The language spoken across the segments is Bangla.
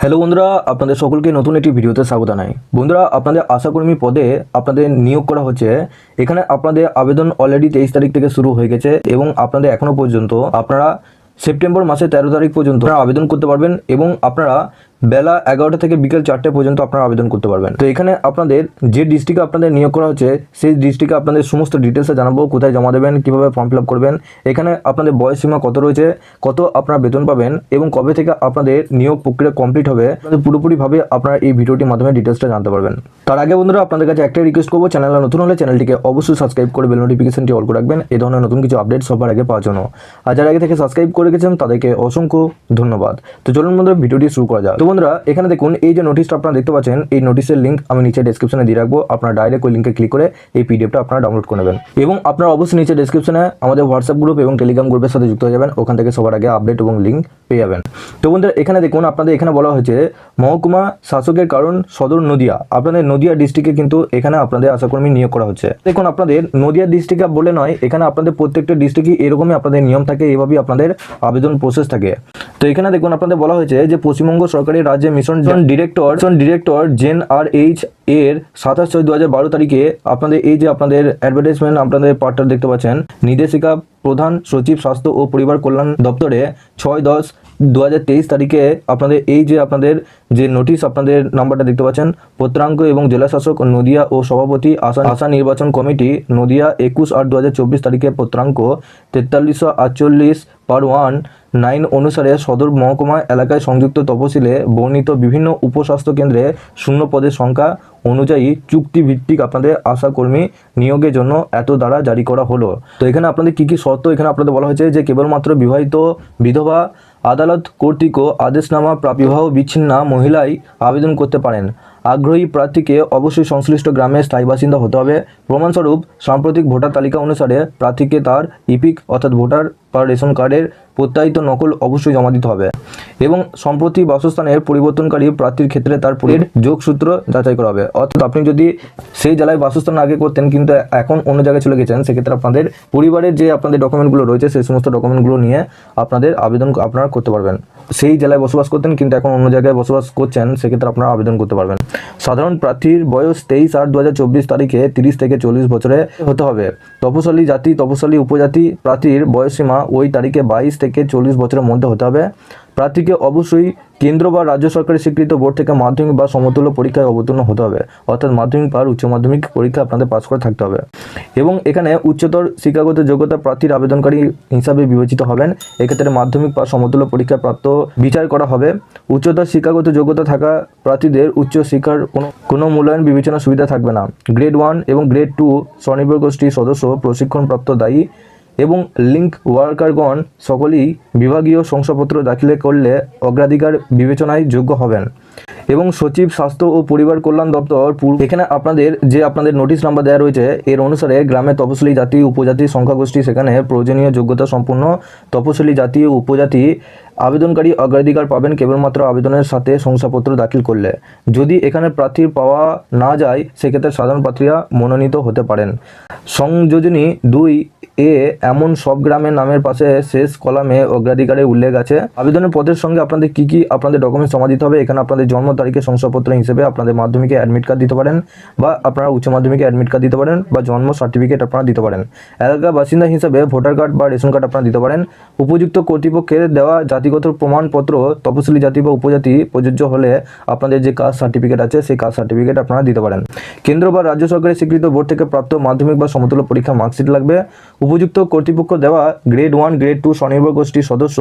হ্যালো বন্ধুরা, আপনাদের সকলকে নতুন একটি ভিডিওতে স্বাগত জানাই। বন্ধুরা, আপনাদের আশাকর্মী পদে আপনাদের নিয়োগ করা হচ্ছে। এখানে আপনাদের আবেদন অলরেডি 23 তারিখ থেকে শুরু হয়ে গেছে এবং আপনাদের এখনও পর্যন্ত আপনারা সেপ্টেম্বর মাসের 13 তারিখ পর্যন্ত আবেদন করতে পারবেন এবং আপনারা বেলা 11টা থেকে বিকেল 4টে পর্যন্ত আপনারা আবেদন করতে পারবেন। তো এখানে আপনাদের যে ডিস্ট্রিক্টে আপনাদের নিয়োগ করা হচ্ছে সেই ডিস্ট্রিক্টে আপনাদের সমস্ত ডিটেলসে জানাবো, কোথায় জমা দেবেন, কীভাবে ফর্ম ফিল আপ করবেন, এখানে আপনাদের বয়স সীমা কত রয়েছে, কত আপনারা বেতন পাবেন এবং কবে থেকে আপনাদের নিয়োগ প্রক্রিয়া কমপ্লিট হবে, আপনাদের পুরোপুরিভাবে আপনারা এই ভিডিওটির মাধ্যমে ডিটেলসটা জানতে পারবেন। তার আগে বন্ধুরা, আপনাদের কাছে একটাই রিকোয়েস্ট করবো, চ্যানেলটা নতুন হলে চ্যানেলটিকে অবশ্যই সাবস্ক্রাইব করে বেল নোটিফিকেশনটি অল করে রাখবেন এই ধরনের নতুন কিছু আপডেট সবার আগে পাওয়ার জন্য। আর যারা আগে থেকে সাবস্ক্রাইব করে গেছেন তাদেরকে অসংখ্য ধন্যবাদ। তো চলুন বন্ধুরা, ভিডিওটি শুরু করা যাক। তো বন্ধুরা, এখানে দেখুন এই যে নোটিশটা আপনারা দেখতে পাচ্ছেন, এই নোটিশের লিঙ্ক আমি নিচে ডেসক্রিপশনে দিয়ে রাখবো। আপনারা ডাইরেক্ট ওই লিঙ্কে ক্লিক করে এই পিডিএফটা আপনারা ডাউনলোড করে নেবেন এবং আপনারা অবশ্যই নিচে ডেসক্রিপশনে আমাদের হোয়াটসঅ্যাপ গ্রুপ এবং টেলিগ্রাম গ্রুপের সাথে যুক্ত হয়ে যাবেন। ওখান থেকে সবার আগে আপডেট এবং লিঙ্ক পেয়ে যাবেন। তো বন্ধুরা, এখানে দেখুন আপনাদের এখানে বলা হয়েছে মহকুমা শাসকের কারণ সদর নদিয়া। আপনাদের নদিয়া ডিস্ট্রিক্টে কিন্তু এখানে আপনাদের আশাকর্মী নিয়োগ করা হচ্ছে। দেখুন আপনাদের নদিয়া ডিস্ট্রিক্টে বলে নয়, এখানে আপনাদের প্রত্যেকটা ডিস্ট্রিক্টই এরকমই আপনাদের নিয়ম থাকে, এভাবেই আপনাদের আবেদন প্রসেস থাকে। তো এখানে দেখুন আপনাদের বলা হয়েছে যে পশ্চিমবঙ্গ সরকারি রাজ্যে মিশন ডিরেক্টর জেন.আর.এইচ এর 27/6/2012 তারিখে আপনাদের এই যে আপনাদের অ্যাডভার্টাইজমেন্ট আপনাদের পার্টটা দেখতে পাচ্ছেন, নির্দেশিকা প্রধান সচিব স্বাস্থ্য ও পরিবার কল্যাণ দপ্তরে 6/10/2023 তারিখে আপনাদের এই যে আপনাদের যে নোটিশ আপনাদের নাম্বারটা দেখতে পাচ্ছেন, পত্রাঙ্ক এবং জেলা শাসক নদিয়া ও সভাপতি আশা নির্বাচন কমিটি নদিয়া 21/8/2024 তারিখে পত্রাঙ্ক 4348/1/9 অনুসারে সদর মহকুমা এলাকায় সংযুক্ত তপশিলে বর্ণিত বিভিন্ন উপস্বাস্থ্য কেন্দ্রে শূন্য পদের সংখ্যা অনুযায়ী চুক্তিভিত্তিক আপনাদের আশাকর্মী নিয়োগের জন্য এত দ্বারা জারি করা হলো। তো এখানে আপনাদের কী কী শর্ত এখানে আপনাদের বলা হয়েছে যে কেবলমাত্র বিবাহিত বিধবা আদালত কর্তৃক আদেশনামা প্রাপ্ত বিবাহ বিচ্ছিন্না মহিলাই আবেদন করতে পারেন। আগ্রহী প্রার্থীকে অবশ্যই সংশ্লিষ্ট গ্রামের স্থায়ী বাসিন্দা হতে হবে। প্রমাণস্বরূপ সাম্প্রতিক ভোটার তালিকা অনুসারে প্রার্থীকে তার ইপিক অর্থাৎ ভোটার বা রেশন কার্ডের প্রত্যায়িত নকল অবশ্যই জমা দিতে হবে এবং সম্প্রতি বাসস্থানের পরিবর্তনকারী প্রার্থীর ক্ষেত্রে তার যোগসূত্র যাচাই করা হবে। অর্থাৎ আপনি যদি সেই জেলায় বাসস্থান আগে করতেন কিন্তু এখন অন্য জায়গায় চলে গেছেন, সেক্ষেত্রে আপনাদের পরিবারের যে আপনাদের ডকুমেন্টগুলো রয়েছে সেই সমস্ত ডকুমেন্টগুলো নিয়ে আপনাদের আবেদন আপনারা করতে পারবেন। সেই জেলায় বসবাস করতেন কিন্তু এখন অন্য জায়গায় বসবাস করছেন, সেক্ষেত্রে আপনারা আবেদন করতে পারবেন। সাধারণ প্রার্থীর বয়স 23/8/2024 তারিখে 30 থেকে 40 বছরে হতে হবে। তপশালী জাতি তপশালী উপজাতি প্রার্থীর বয়সসীমা ওই তারিখে 22 থেকে 40 বছরের মধ্যে হতে হবে। প্রার্থীকে অবশ্যই কেন্দ্র বা রাজ্য সরকারের স্বীকৃত বোর্ড থেকে মাধ্যমিক বা সমতুল্য পরীক্ষায় অবতীর্ণ হতে হবে। অর্থাৎ মাধ্যমিক বা উচ্চ মাধ্যমিক পরীক্ষা আপনাদের পাস করে থাকতে হবে এবং এখানে উচ্চতর শিক্ষাগত যোগ্যতা প্রার্থীর আবেদনকারী হিসাবে বিবেচিত হবেন। এক্ষেত্রে মাধ্যমিক বা সমতুল্য পরীক্ষা প্রাপ্ত বিচার করা হবে। উচ্চতর শিক্ষাগত যোগ্যতা থাকা প্রার্থীদের উচ্চ শিক্ষার কোনো মূল্যায়ন বিবেচনা সুবিধা থাকবে না। গ্রেড 1 এবং গ্রেড 2 স্বনির্ভর গোষ্ঠীর সদস্য প্রশিক্ষণপ্রাপ্ত দায়ী এবং লিঙ্ক ওয়ার্কারগণ সকলেই বিভাগীয় শংসাপত্র দাখিল করলে অগ্রাধিকার বিবেচনায় যোগ্য হবেন এবং সচিব স্বাস্থ্য ও পরিবার কল্যাণ দপ্তর এখানে আপনাদের যে আপনাদের নোটিশ নাম্বার দেওয়া রয়েছে এর অনুসারে গ্রামে তপশিলি জাতি উপজাতি সংখ্যাগোষ্ঠী সেখানে প্রয়োজনীয় যোগ্যতা সম্পন্ন তপশিলি জাতি ও উপজাতি আবেদনকারী অগ্রাধিকার পাবেন কেবলমাত্র আবেদনের সাথে শংসাপত্র দাখিল করলে। যদি এখানে প্রার্থীর পাওয়া না যায় সেক্ষেত্রে সাধারণ প্রার্থীরা মনোনীত হতে পারেন। সংযোজনী 2 এ এমন সব গ্রামের নামের পাশে শেষ কলামে অগ্রাধিকারের উল্লেখ আছে। আবেদনের পদের সঙ্গে আপনাদের কি আপনাদের ডকুমেন্টস জমা দিতে হবে। এখানে আপনাদের জন্ম তারিখের শংসাপত্র হিসেবে আপনাদের মাধ্যমিকে অ্যাডমিট কার্ড দিতে পারেন বা আপনারা উচ্চ মাধ্যমিকে অ্যাডমিট কার্ড দিতে পারেন বা জন্ম সার্টিফিকেট আপনারা দিতে পারেন। এলাকার বাসিন্দা হিসেবে ভোটার কার্ড বা রেশন কার্ড আপনারা দিতে পারেন। উপযুক্ত কর্তৃপক্ষের দেওয়া জাতিগত প্রমাণপত্র তপশিলি জাতি বা উপজাতি প্রযোজ্য হলে আপনাদের যে কাস্ট সার্টিফিকেট আছে সেই কাস্ট সার্টিফিকেট আপনারা দিতে পারেন। কেন্দ্র বা রাজ্য সরকারের স্বীকৃত বোর্ড থেকে প্রাপ্ত মাধ্যমিক বা সমতুল্য পরীক্ষা মার্কশিট লাগবে। উপযুক্ত কর্তৃপক্ষ দেওয়া গ্রেড 1 গ্রেড 2 স্বনির্ভর গোষ্ঠীর সদস্য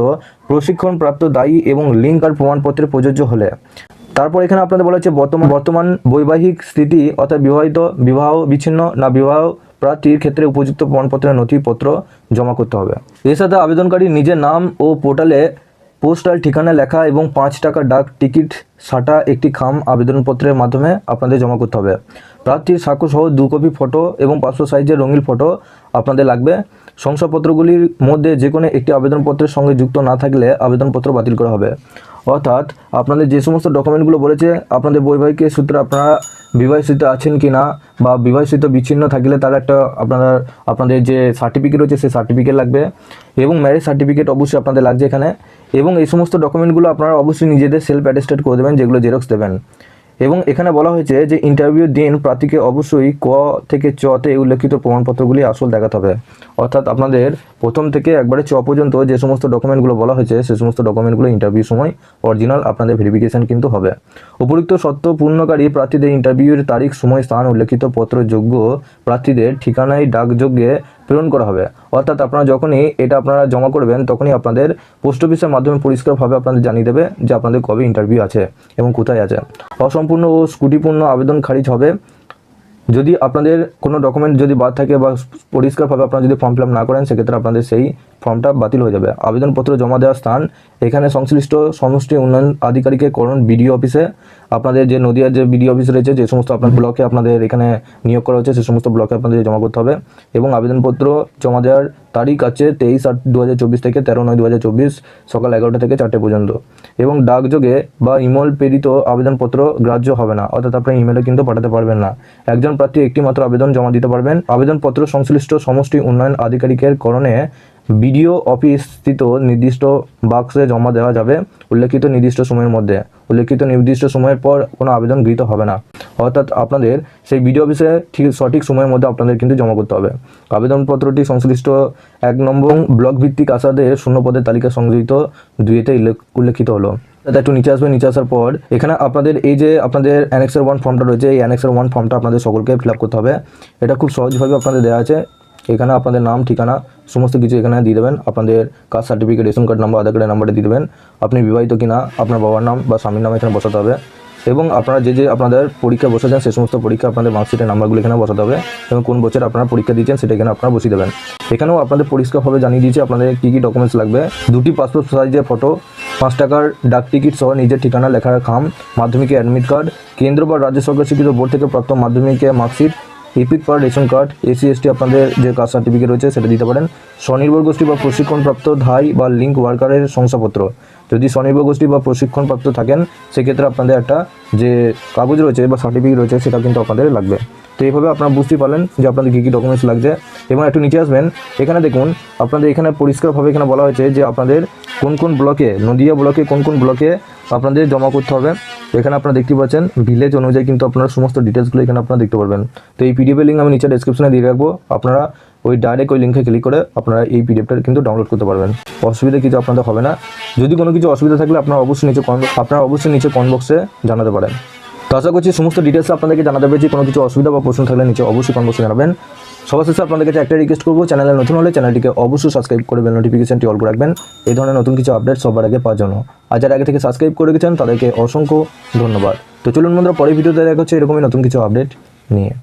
প্রশিক্ষণপ্রাপ্ত দায়ী এবং লিঙ্ক আর প্রমাণপত্রের প্রযোজ্য হলে। তারপর এখানে আপনাদের বলা হচ্ছে বর্তমান বৈবাহিক স্থিতি অর্থাৎ বিবাহ বিচ্ছিন্ন না বিবাহ প্রার্থীর ক্ষেত্রে উপযুক্ত প্রমাণপত্রের নথিপত্র জমা করতে হবে। এর সাথে আবেদনকারী নিজের নাম ও পোর্টালে পোস্টাল ঠিকানা লেখা এবং 5 টাকা ডাক টিকিট সাটা একটি খাম আবেদনপত্রের মাধ্যমে আপনাদের জমা করতে হবে। প্রার্থীর স্বাক্ষর সহ 2 কপি ফটো এবং পাসপোর্ট সাইজের রঙিন ফটো আপনাদের লাগবে। শংসাপত্রগুলির মধ্যে যে কোনো একটি আবেদনপত্রের সঙ্গে যুক্ত না থাকলে আবেদনপত্র বাতিল করা হবে। অর্থাৎ আপনাদের যে সমস্ত ডকুমেন্টগুলো বলেছে, আপনাদের বৈবাহিক সূত্রে আপনারা বিবাহিত আছেন কি না, বা বিবাহিত বিচ্ছিন্ন থাকলে তার একটা আপনাদের যে সার্টিফিকেট রয়েছে সেই সার্টিফিকেট লাগবে, এবং ম্যারেজ সার্টিফিকেট অবশ্যই আপনাদের লাগছে এখানে। এবং এই সমস্ত ডকুমেন্টগুলো আপনারা অবশ্যই নিজেদের সেলফ অ্যাটেস্টেড করে দেবেন, যেগুলো জেরক্স দেবেন। এবং এখানে বলা হয়েছে যে ইন্টারভিউ দিন প্রার্থীকে অবশ্যই ক থেকে চতে উল্লেখিত প্রমাণপত্রগুলি আসল দেখাতে হবে। অর্থাৎ আপনাদের প্রথম থেকে একবারে চ পর্যন্ত যে সমস্ত ডকুমেন্টগুলো বলা হয়েছে সেই সমস্ত ডকুমেন্টগুলো ইন্টারভিউ সময় অরিজিনাল আপনাদের ভেরিফিকেশন কিন্তু হবে। উপযুক্ত শর্ত পূর্ণকারী প্রার্থীদের ইন্টারভিউয়ের তারিখ, সময়, স্থান উল্লেখিত পত্র যোগ্য প্রার্থীদের ঠিকানায় ডাকযোগে প্রেরণ করা হবে। অর্থাৎ আপনারা যখনই এটা আপনারা জমা করবেন তখনই আপনাদের পোস্ট অফিসের মাধ্যমে পরিষ্কারভাবে আপনাদের জানিয়ে দেবে যে আপনাদের কবে ইন্টারভিউ আছে এবং কোথায় আছে। অসম্পূর্ণ ও ত্রুটিপূর্ণ আবেদন খারিজ হবে। যদি আপনাদের কোনো ডকুমেন্ট যদি বাদ থাকে বা পরিষ্কারভাবে আপনারা যদি ফর্ম ফিল আপ না করেন, সেক্ষেত্রে আপনাদের সেই ফর্মটা বাতিল হয়ে যাবে। আবেদনপত্র জমা দেওয়ার স্থান এখানে সংশ্লিষ্ট সমষ্টি উন্নয়ন আধিকারিকের করণ বিডিও অফিসে। আপনাদের যে নদিয়ার যে বিডিও অফিস রয়েছে, যে সমস্ত আপনার ব্লকে আপনাদের এখানে নিয়োগ করা হচ্ছে, সেই সমস্ত ব্লকে আপনাদের জমা করতে হবে। এবং আবেদনপত্র জমা দেওয়ার তারিখ আছে 23/8/2024 থেকে 13/9/2024 সকাল 11টা থেকে 4টে পর্যন্ত। এবং ডাকযোগে বা ইমেল প্রেরিত আবেদনপত্র গ্রাহ্য হবে না, অর্থাৎ আপনি ইমেলে কিন্তু পাঠাতে পারবেন না। একজন প্রার্থী একটি মাত্র আবেদন জমা দিতে পারবেন। আবেদনপত্র সংশ্লিষ্ট সমষ্টি উন্নয়ন আধিকারিকের করণে বিডিও অফিস স্থিত নির্দিষ্ট বাক্সে জমা দেওয়া যাবে উল্লেখিত নির্দিষ্ট সময়ের মধ্যে। উল্লেখিত নির্দিষ্ট সময়ের পর কোনো আবেদন গৃহীত হবে না। অর্থাৎ আপনাদের সেই বিডিও অফিসে ঠিক সঠিক সময়ের মধ্যে আপনাদের কিন্তু জমা করতে হবে। আবেদনপত্রটি সংশ্লিষ্ট 1 নম্বর ব্লক ভিত্তিক আশাদের শূন্য পদের তালিকা সংযোজিত 2-তে উল্লেখিত হলো। একটু নিচে আসবে। নিচে আসার পর এখানে আপনাদের এই যে আপনাদের অ্যানেক্সার 1 ফর্মটা রয়েছে, এই অ্যানেক্সার 1 ফর্মটা আপনাদের সকলকে ফিল আপ করতে হবে। এটা খুব সহজভাবে আপনাদের দেওয়া আছে। এখানে আপনাদের নাম, ঠিকানা সমস্ত কিছু এখানে দিয়ে দেবেন। আপনাদের caste certificate, ration card number, Aadhaar কার্ডের নাম্বারটা দিয়ে দেবেন। আপনি বিবাহিত কিনা, আপনার বাবার নাম বা স্বামীর নাম এখানে বসাতে হবে। এবং আপনারা যে আপনাদের পরীক্ষা বসেছেন সেই সমস্ত পরীক্ষা আপনাদের মার্কশিটের নাম্বারগুলো এখানে বসাতে হবে, এবং কোন বছর আপনারা পরীক্ষা দিয়েছেন সেটা এখানে আপনারা বসিয়ে দেবেন। এখানেও আপনাদের পরিষ্কারভাবে জানিয়ে দিয়েছে আপনাদের কী কী ডকুমেন্টস লাগবে। 2টি পাসপোর্ট সাইজের ফটো, 5 টাকার ডাক টিকিট সহ নিজের ঠিকানা লেখার খাম, মাধ্যমিকের অ্যাডমিট কার্ড, কেন্দ্র বা রাজ্য সরকার স্বীকৃত বোর্ড থেকে প্রাপ্ত মাধ্যমিকের marksheet, epic card, ration card, SC/ST আপনাদের যে কাস্ট সার্টিফিকেট রয়েছে সেটা দিতে পারেন। স্বনির্ভর গোষ্ঠী বা প্রশিক্ষণপ্রাপ্ত ধাই বা লিঙ্ক ওয়ার্কারের শংসাপত্র। যদি স্বনির্ভর গোষ্ঠী বা প্রশিক্ষণপ্রাপ্ত থাকেন সেক্ষেত্রে আপনাদের একটা যে কাগজ রয়েছে বা সার্টিফিকেট রয়েছে সেটা কিন্তু আপনাদের লাগবে। তো এইভাবে আপনারা বুঝতেই পারলেন যে আপনাদের কী কী ডকুমেন্টস লাগছে। এবং একটু নিচে আসবেন, এখানে দেখুন আপনাদের এখানে পরিষ্কারভাবে এখানে বলা হয়েছে যে আপনাদের কোন কোন ব্লকে, নদিয়া ব্লকে কোন কোন ব্লকে আপনাদের জমা করতে হবে। এখানে আপনারা দেখতে পাচ্ছেন ভিলেজ অনুযায়ী কিন্তু আপনারা সমস্ত ডিটেলসগুলো এখানে আপনারা দেখতে পারবেন। তো এই PDF এর লিঙ্ক আমি নিচে ডেসক্রিপশনে দিয়ে রাখবো। আপনারা ওই ডাইরেক্ট ওই লিঙ্কে ক্লিক করে আপনারা এই PDFটা কিন্তু ডাউনলোড করতে পারবেন। অসুবিধা কিছু আপনাদের হবে না। যদি কোনো কিছু অসুবিধা থাকলে আপনারা অবশ্যই নিচে কমেন্ট বক্সে জানাতে পারেন। তো আশা করছি সমস্ত ডিটেলস আপনাদেরকে জানাতে পেরেছি। কোনো কিছু অসুবিধা বা প্রশ্ন থাকলে নিচে অবশ্যই কমেন্ট বক্সে জানাবেন। সবার শেষে আপনাদের কাছে একটা রিকোয়েস্ট করবো, চ্যানেলে নতুন হলে চ্যানেলটিকে অবশ্যই সাবস্ক্রাইব করে বেল নোটিফিকেশনটি অল করে রাখবেন এই ধরনের নতুন কিছু আপডেট সবার আগে পাওয়ার জন্য। আর যারা আগে থেকে সাবস্ক্রাইব করে রেখেছেন তাদেরকে অসংখ্য ধন্যবাদ। তো চলুন বন্ধুরা, পরের ভিডিওতে দেখা হচ্ছে এরকমই নতুন কিছু আপডেট নিয়ে।